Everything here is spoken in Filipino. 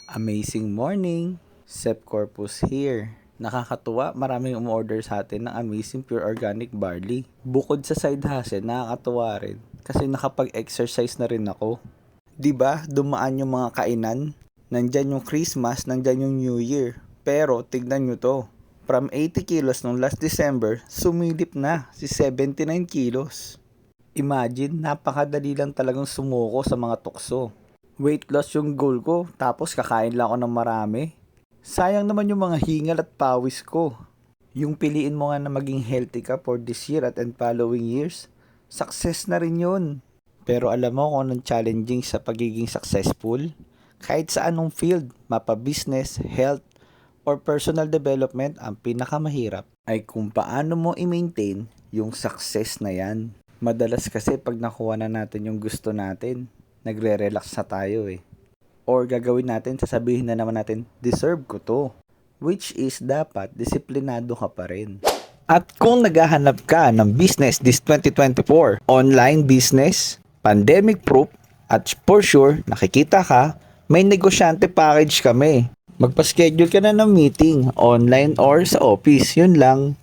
Amazing morning! Sep Corpus here. Nakakatuwa, maraming umorder sa atin ng Amazing Pure Organic Barley. Bukod sa side hustle, nakakatuwa rin kasi nakapag-exercise na rin ako. 'Di ba? Dumaan yung mga kainan. Nandyan yung Christmas, nandyan yung New Year. Pero tignan nyo to. From 80 kilos nung last December, sumilip na si 79 kilos. Imagine, napakadali lang talagang sumuko sa mga tukso. Weight loss yung goal ko, tapos kakain lang ako ng marami. Sayang naman yung mga hingal at pawis ko. Yung piliin mo nga na maging healthy ka for this year at and following years, success na rin yun. Pero alam mo kung anong challenging sa pagiging successful? Kahit sa anong field, mapa business, health, or personal development, ang pinakamahirap ay kung paano mo i-maintain yung success na yan. Madalas kasi pag nakuha na natin yung gusto natin, nagre-relax na tayo eh. Or gagawin natin, sasabihin na naman natin, deserve ko to. Which is dapat, disiplinado ka pa rin. At kung naghahanap ka ng business this 2024, online business, pandemic proof, at for sure, nakikita ka, may negosyante package kami. Magpa-schedule ka na ng meeting, online or sa office, yun lang.